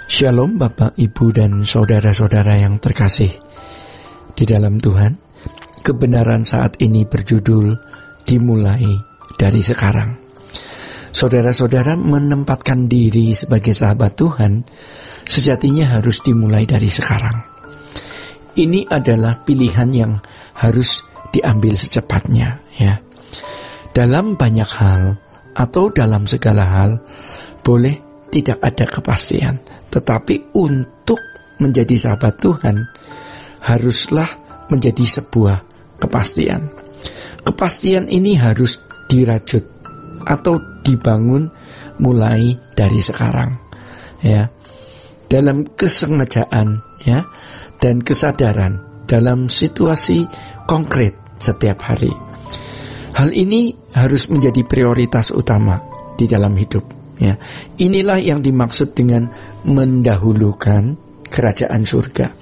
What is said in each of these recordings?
Shalom Bapak, Ibu, dan saudara-saudara yang terkasih di dalam Tuhan. Kebenaran saat ini berjudul dimulai dari sekarang. Saudara-saudara, menempatkan diri sebagai sahabat Tuhan sejatinya harus dimulai dari sekarang. Ini adalah pilihan yang harus diambil secepatnya, ya. Dalam banyak hal atau dalam segala hal boleh tidak ada kepastian, tetapi untuk menjadi sahabat Tuhan haruslah menjadi sebuah kepastian. Kepastian ini harus dirajut atau dibangun mulai dari sekarang, ya. Dalam kesengajaan, ya, dan kesadaran dalam situasi konkret setiap hari. Hal ini harus menjadi prioritas utama di dalam hidup. Ya, inilah yang dimaksud dengan mendahulukan kerajaan surga.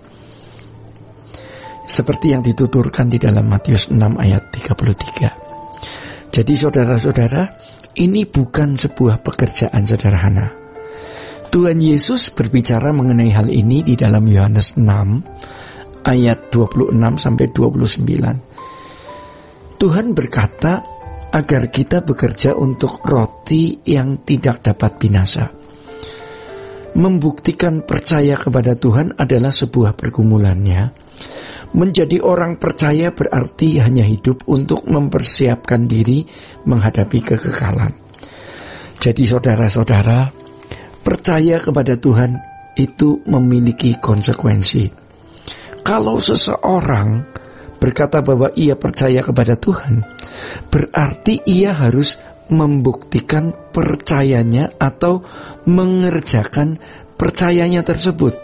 Seperti yang dituturkan di dalam Matius 6 ayat 33. Jadi saudara-saudara, ini bukan sebuah pekerjaan sederhana. Tuhan Yesus berbicara mengenai hal ini di dalam Yohanes 6 ayat 26 sampai 29. Tuhan berkata agar kita bekerja untuk roti yang tidak dapat binasa. Membuktikan percaya kepada Tuhan adalah sebuah pergumulannya. Menjadi orang percaya berarti hanya hidup untuk mempersiapkan diri menghadapi kekekalan. Jadi saudara-saudara, percaya kepada Tuhan itu memiliki konsekuensi. Kalau seseorang berkata bahwa ia percaya kepada Tuhan, berarti ia harus membuktikan percayanya atau mengerjakan percayanya tersebut.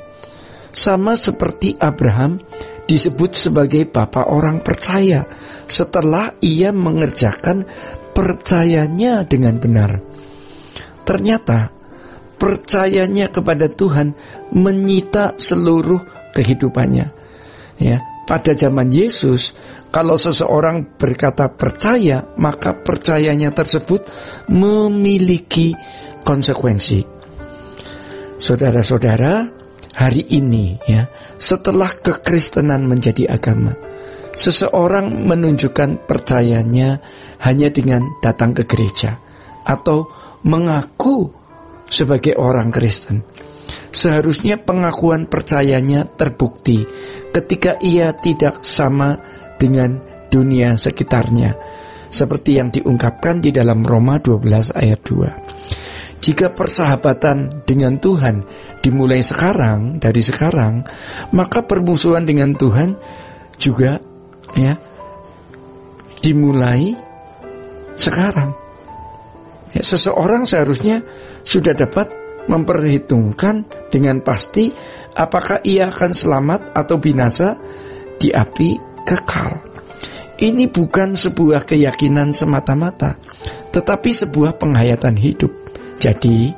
Sama seperti Abraham disebut sebagai bapa orang percaya setelah ia mengerjakan percayanya dengan benar. Ternyata percayanya kepada Tuhan menyita seluruh kehidupannya, ya. Pada zaman Yesus, kalau seseorang berkata percaya, maka percayanya tersebut memiliki konsekuensi. Saudara-saudara, hari ini, ya, setelah kekristenan menjadi agama, seseorang menunjukkan percayanya hanya dengan datang ke gereja atau mengaku sebagai orang Kristen. Seharusnya pengakuan percayanya terbukti ketika ia tidak sama dengan dunia sekitarnya, seperti yang diungkapkan di dalam Roma 12 ayat 2. Jika persahabatan dengan Tuhan dimulai sekarang, dari sekarang, maka permusuhan dengan Tuhan juga, ya, dimulai sekarang. Ya, seseorang seharusnya sudah dapat memperhitungkan dengan pasti apakah ia akan selamat atau binasa di api kekal. Ini bukan sebuah keyakinan semata-mata, tetapi sebuah penghayatan hidup. Jadi,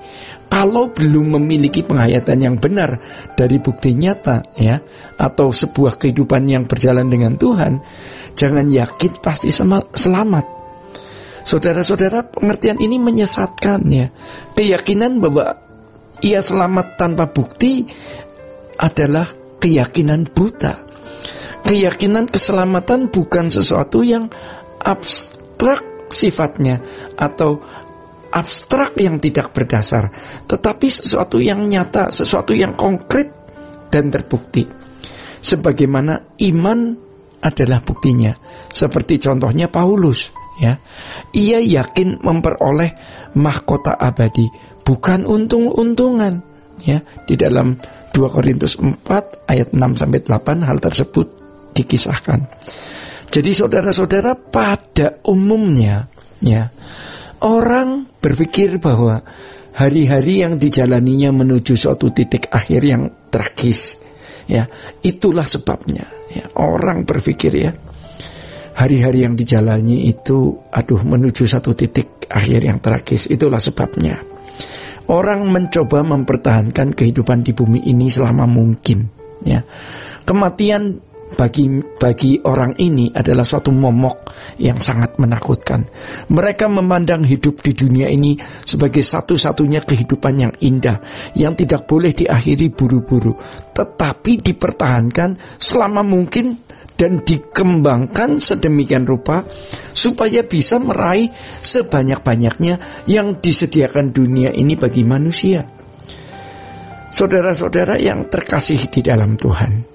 kalau belum memiliki penghayatan yang benar dari bukti nyata, ya, atau sebuah kehidupan yang berjalan dengan Tuhan, jangan yakin pasti selamat. Saudara-saudara, pengertian ini menyesatkan, ya. Keyakinan bahwa ia selamat tanpa bukti adalah keyakinan buta. Keyakinan keselamatan bukan sesuatu yang abstrak sifatnya atau abstrak yang tidak berdasar, tetapi sesuatu yang nyata, sesuatu yang konkret dan terbukti. Sebagaimana iman adalah buktinya. Seperti contohnya Paulus, ya. Ia yakin memperoleh mahkota abadi, bukan untung-untungan, ya. Di dalam 2 Korintus 4 ayat 6 sampai 8 hal tersebut dikisahkan. Jadi saudara-saudara, pada umumnya, ya, orang berpikir bahwa hari-hari yang dijalaninya menuju suatu titik akhir yang tragis, ya, itulah sebabnya, ya. Orang berpikir, ya, hari-hari yang dijalani itu menuju satu titik akhir yang tragis, itulah sebabnya. Orang mencoba mempertahankan kehidupan di bumi ini selama mungkin, ya. Kematian bagi orang ini adalah suatu momok yang sangat menakutkan. Mereka memandang hidup di dunia ini sebagai satu-satunya kehidupan yang indah, yang tidak boleh diakhiri buru-buru, tetapi dipertahankan selama mungkin dan dikembangkan sedemikian rupa supaya bisa meraih sebanyak-banyaknya yang disediakan dunia ini bagi manusia. Saudara-saudara yang terkasih di dalam Tuhan,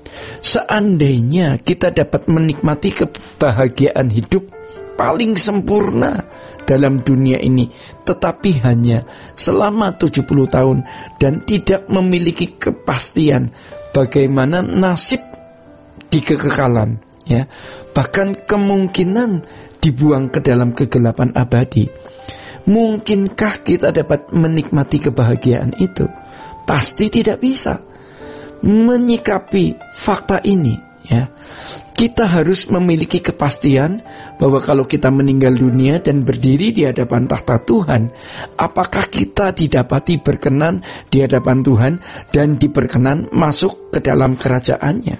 seandainya kita dapat menikmati kebahagiaan hidup paling sempurna dalam dunia ini, tetapi hanya selama 70 tahun dan tidak memiliki kepastian bagaimana nasib di kekekalan, ya, bahkan kemungkinan dibuang ke dalam kegelapan abadi, mungkinkah kita dapat menikmati kebahagiaan itu? Pasti tidak bisa. Menyikapi fakta ini, ya, kita harus memiliki kepastian bahwa kalau kita meninggal dunia dan berdiri di hadapan tahta Tuhan, apakah kita didapati berkenan di hadapan Tuhan dan diperkenan masuk ke dalam kerajaannya.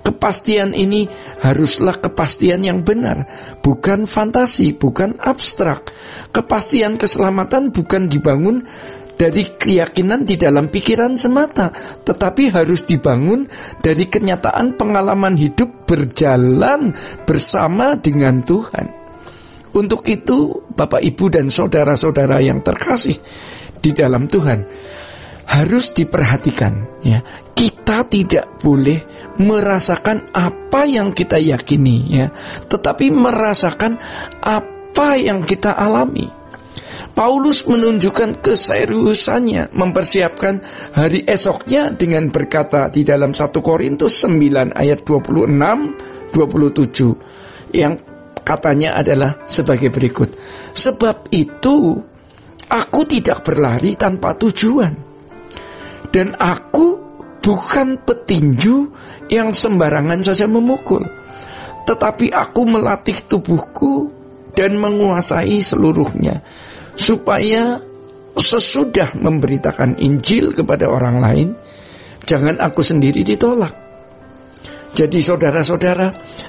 Kepastian ini haruslah kepastian yang benar, bukan fantasi, bukan abstrak. Kepastian keselamatan bukan dibangun dari keyakinan di dalam pikiran semata, tetapi harus dibangun dari kenyataan pengalaman hidup berjalan bersama dengan Tuhan. Untuk itu, Bapak, Ibu, dan saudara-saudara yang terkasih di dalam Tuhan, harus diperhatikan, ya. Kita tidak boleh merasakan apa yang kita yakini, ya, tetapi merasakan apa yang kita alami. Paulus menunjukkan keseriusannya mempersiapkan hari esoknya dengan berkata di dalam 1 Korintus 9 ayat 26-27 yang katanya adalah sebagai berikut: sebab itu aku tidak berlari tanpa tujuan, dan aku bukan petinju yang sembarangan saja memukul, tetapi aku melatih tubuhku dan menguasai seluruhnya, supaya sesudah memberitakan Injil kepada orang lain, jangan aku sendiri ditolak. Jadi saudara-saudara,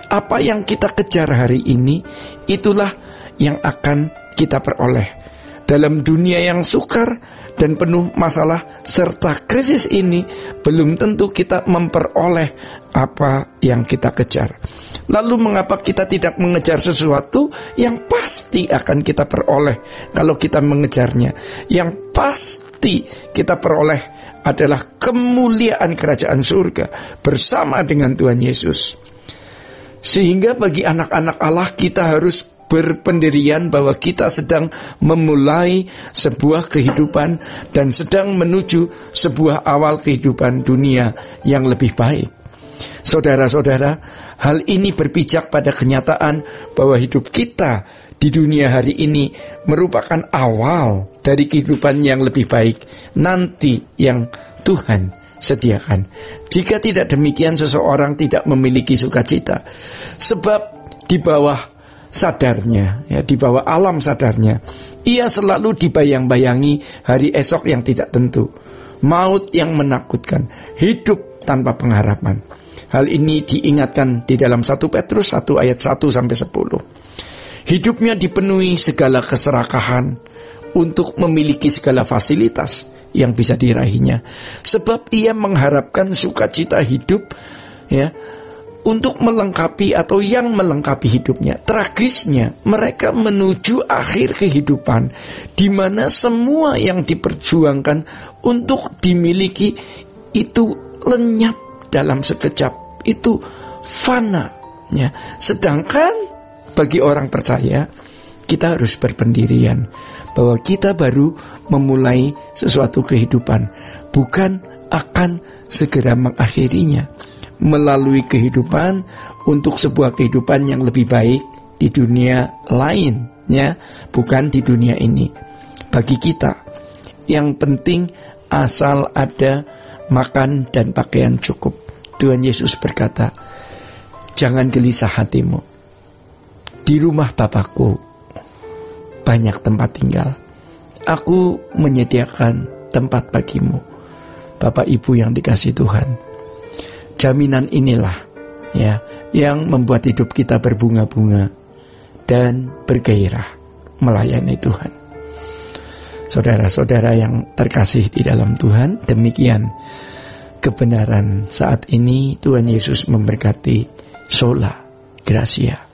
apa yang kita kejar hari ini, itulah yang akan kita peroleh. Dalam dunia yang sukar dan penuh masalah serta krisis ini, belum tentu kita memperoleh apa yang kita kejar. Lalu mengapa kita tidak mengejar sesuatu yang pasti akan kita peroleh kalau kita mengejarnya? Yang pasti kita peroleh adalah kemuliaan kerajaan surga bersama dengan Tuhan Yesus. Sehingga bagi anak-anak Allah, kita harus berpendirian bahwa kita sedang memulai sebuah kehidupan dan sedang menuju sebuah awal kehidupan dunia yang lebih baik. Saudara-saudara, hal ini berpijak pada kenyataan bahwa hidup kita di dunia hari ini merupakan awal dari kehidupan yang lebih baik nanti yang Tuhan sediakan. Jika tidak demikian, seseorang tidak memiliki sukacita, sebab di bawah sadarnya, ya, di bawah alam sadarnya, ia selalu dibayang-bayangi hari esok yang tidak tentu, maut yang menakutkan, hidup tanpa pengharapan. Hal ini diingatkan di dalam 1 Petrus 1 ayat 1-10. Hidupnya dipenuhi segala keserakahan untuk memiliki segala fasilitas yang bisa diraihnya, sebab ia mengharapkan sukacita hidup, ya, untuk melengkapi atau yang melengkapi hidupnya. Tragisnya, mereka menuju akhir kehidupan di mana semua yang diperjuangkan untuk dimiliki itu lenyap dalam sekejap, itu fana, ya. Sedangkan bagi orang percaya, kita harus berpendirian bahwa kita baru memulai sesuatu kehidupan, bukan akan segera mengakhirinya, melalui kehidupan untuk sebuah kehidupan yang lebih baik di dunia lain, ya, bukan di dunia ini. Bagi kita, yang penting asal ada makan dan pakaian cukup. Tuhan Yesus berkata, jangan gelisah hatimu, di rumah Bapakku banyak tempat tinggal, aku menyediakan tempat bagimu. Bapak Ibu yang dikasihi Tuhan, jaminan inilah ya, yang membuat hidup kita berbunga-bunga dan bergairah melayani Tuhan. Saudara-saudara yang terkasih di dalam Tuhan, demikian kebenaran saat ini. Tuhan Yesus memberkati. Sola Gracia.